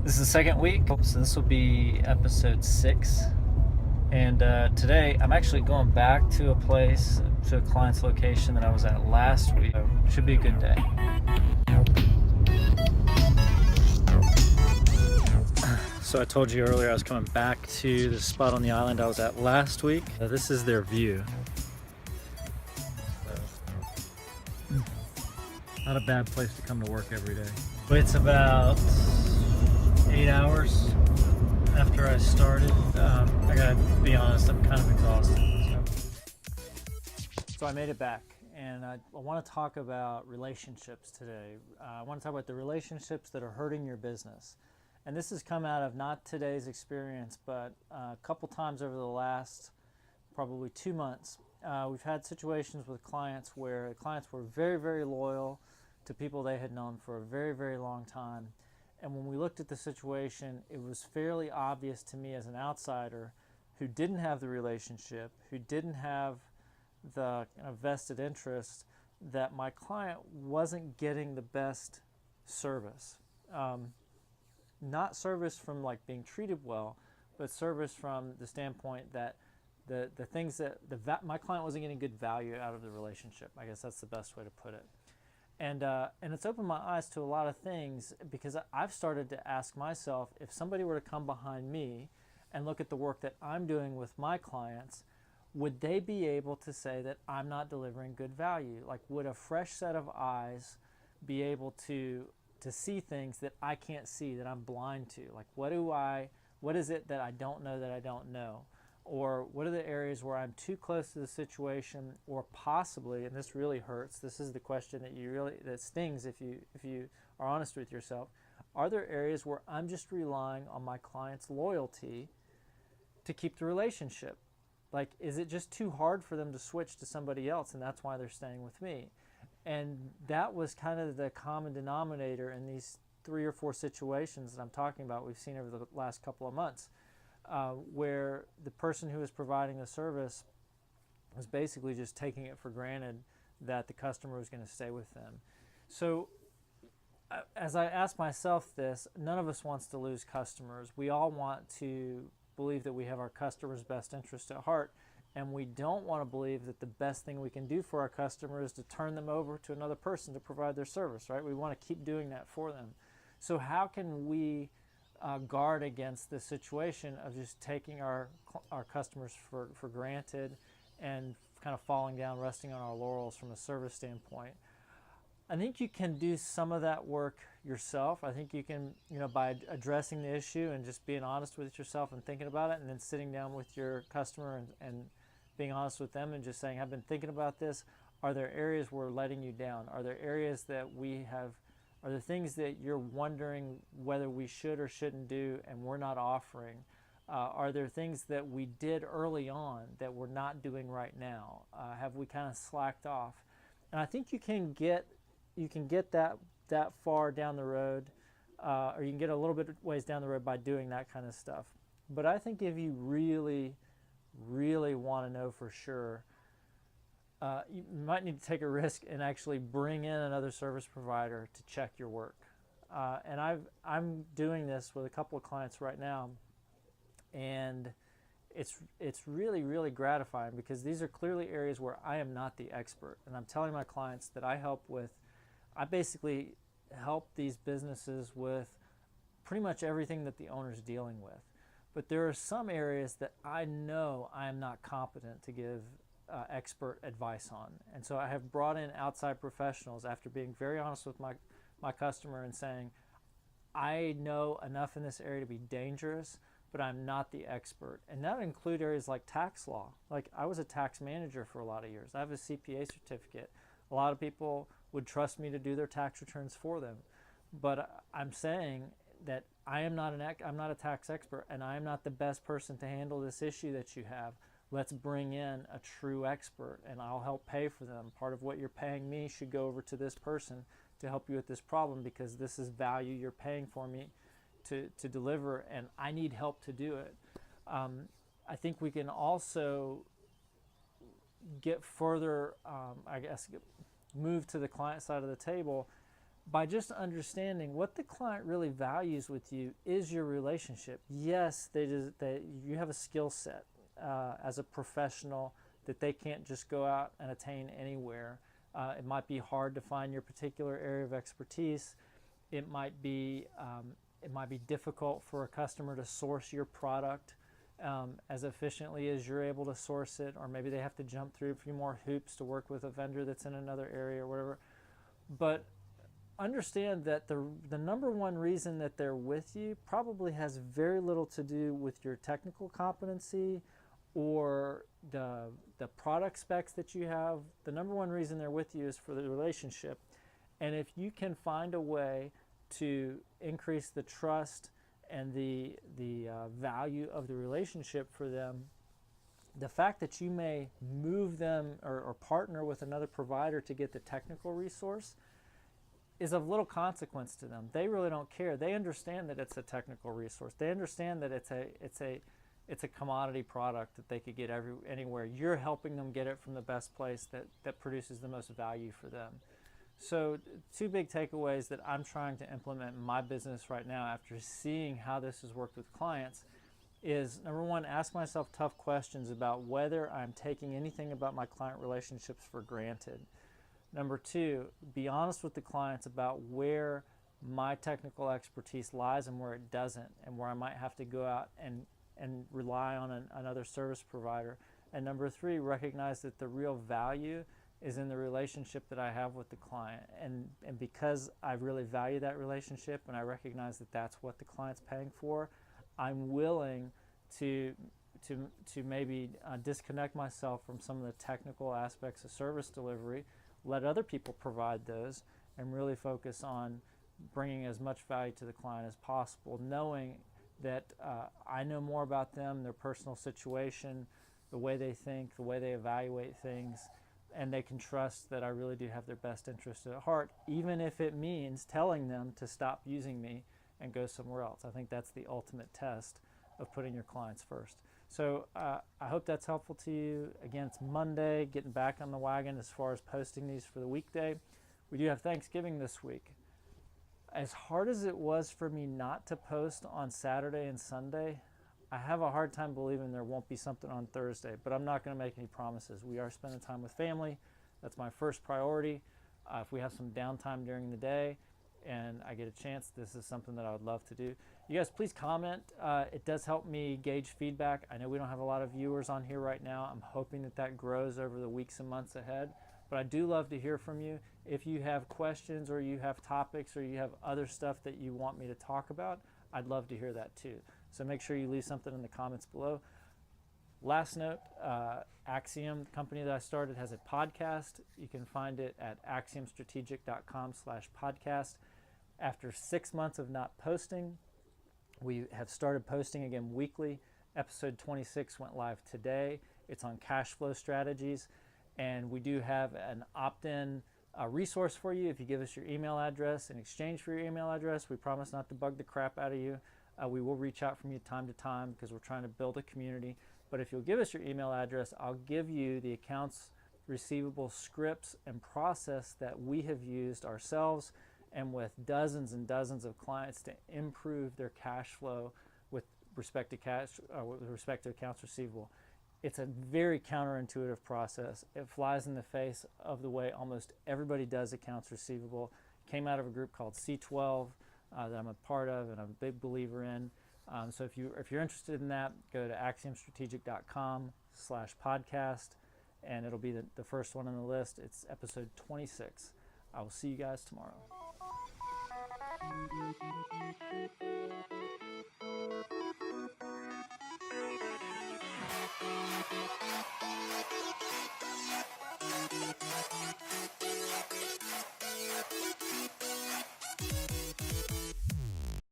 This is the second week, so this will be episode 6. And today I'm actually going back to a client's location that I was at last week. So should be a good day. So I told you earlier I was coming back to the spot on the island I was at last week. This is their view. Not a bad place to come to work every day. It's about 8 hours after I started. I gotta be honest, I'm kind of exhausted. So I made it back, and I want to talk about relationships today. I want to talk about the relationships that are hurting your business. And this has come out of not today's experience, but a couple times over the last probably 2 months. We've had situations with clients where the clients were very, very loyal to people they had known for a very, very long time. And when we looked at the situation, it was fairly obvious to me as an outsider who didn't have the relationship, who didn't have the vested interest, that my client wasn't getting the best service. Not service from like being treated well, but service from the standpoint that the things that my client wasn't getting good value out of the relationship. I guess that's the best way to put it. And it's opened my eyes to a lot of things, because I've started to ask myself, if somebody were to come behind me and look at the work that I'm doing with my clients, would they be able to say that I'm not delivering good value? Like, would a fresh set of eyes be able to see things that I can't see, that I'm blind to? Like, what is it that I don't know that I don't know? Or what are the areas where I'm too close to the situation, or possibly, and this really hurts, this is the question that stings if you are honest with yourself, are there areas where I'm just relying on my client's loyalty to keep the relationship? Like, is it just too hard for them to switch to somebody else, and that's why they're staying with me? And that was kind of the common denominator in these 3 or 4 situations that I'm talking about we've seen over the last couple of months. Where the person who was providing the service was basically just taking it for granted that the customer was going to stay with them. So as I ask myself this, none of us wants to lose customers. We all want to believe that we have our customers' best interest at heart, and we don't want to believe that the best thing we can do for our customer is to turn them over to another person to provide their service, right? We want to keep doing that for them. So how can we guard against the situation of just taking our customers for granted and kind of falling down, resting on our laurels from a service standpoint? I think you can do some of that work yourself. I think you can, by addressing the issue and just being honest with yourself and thinking about it, and then sitting down with your customer and being honest with them and just saying, I've been thinking about this. Are there areas we're letting you down? Are there areas that are there things that you're wondering whether we should or shouldn't do and we're not offering? Are there things that we did early on that we're not doing right now? Have we kind of slacked off? And I think you can get that far down the road, or you can get a little bit ways down the road by doing that kind of stuff. But I think if you really, really want to know for sure, you might need to take a risk and actually bring in another service provider to check your work. And I'm doing this with a couple of clients right now, and it's really, really gratifying, because these are clearly areas where I am not the expert. And I'm telling my clients that I basically help these businesses with pretty much everything that the owner's dealing with. But there are some areas that I know I am not competent to give expert advice on. And so I have brought in outside professionals after being very honest with my customer and saying, I know enough in this area to be dangerous, but I'm not the expert. And that would include areas like tax law. Like, I was a tax manager for a lot of years. I have a CPA certificate. A lot of people would trust me to do their tax returns for them. But I'm saying that I'm not a tax expert, and I am not the best person to handle this issue that you have. Let's bring in a true expert, and I'll help pay for them. Part of what you're paying me should go over to this person to help you with this problem, because this is value you're paying for me to deliver, and I need help to do it. I think we can also get further, move to the client side of the table by just understanding what the client really values with you is your relationship. Yes, you have a skill set as a professional that they can't just go out and attain anywhere. It might be hard to find your particular area of expertise. It might be difficult for a customer to source your product as efficiently as you're able to source it, or maybe they have to jump through a few more hoops to work with a vendor that's in another area or whatever. But understand that the number one reason that they're with you probably has very little to do with your technical competency or the product specs that you have. The number one reason they're with you is for the relationship. And if you can find a way to increase the trust and the value of the relationship for them, the fact that you may move them or partner with another provider to get the technical resource is of little consequence to them. They really don't care. They understand that it's a technical resource. They understand that it's a commodity product that they could get anywhere. You're helping them get it from the best place that produces the most value for them. So 2 big takeaways that I'm trying to implement in my business right now after seeing how this has worked with clients is, number 1, ask myself tough questions about whether I'm taking anything about my client relationships for granted. Number 2, be honest with the clients about where my technical expertise lies and where it doesn't, and where I might have to go out and rely on another service provider. And number 3, recognize that the real value is in the relationship that I have with the client. And because I really value that relationship and I recognize that that's what the client's paying for, I'm willing to maybe disconnect myself from some of the technical aspects of service delivery, let other people provide those, and really focus on bringing as much value to the client as possible, knowing that I know more about them, their personal situation, the way they think, the way they evaluate things, and they can trust that I really do have their best interest at heart, even if it means telling them to stop using me and go somewhere else. I think that's the ultimate test of putting your clients first. So I hope that's helpful to you. Again, it's Monday, getting back on the wagon as far as posting these for the weekday. We do have Thanksgiving this week. As hard as it was for me not to post on Saturday and Sunday, I have a hard time believing there won't be something on Thursday, but I'm not going to make any promises. We are spending time with family. That's my first priority. If we have some downtime during the day and I get a chance, this is something that I would love to do. You guys, please comment. It does help me gauge feedback. I know we don't have a lot of viewers on here right now. I'm hoping that grows over the weeks and months ahead. But I do love to hear from you. If you have questions or you have topics or you have other stuff that you want me to talk about, I'd love to hear that too. So make sure you leave something in the comments below. Last note, Axiom, the company that I started, has a podcast. You can find it at axiomstrategic.com/podcast. After 6 months of not posting, we have started posting again weekly. Episode 26 went live today. It's on cash flow strategies. And we do have an opt-in resource for you. If you give us your email address in exchange for your email address, we promise not to bug the crap out of you. We will reach out from you time to time because we're trying to build a community. But if you'll give us your email address, I'll give you the accounts receivable scripts and process that we have used ourselves and with dozens and dozens of clients to improve their cash flow with respect to accounts receivable. It's a very counterintuitive process. It flies in the face of the way almost everybody does accounts receivable. Came out of a group called C12 that I'm a part of and I'm a big believer in. So if you're interested in that, go to axiomstrategic.com/podcast and it'll be the first one on the list. It's episode 26. I will see you guys tomorrow.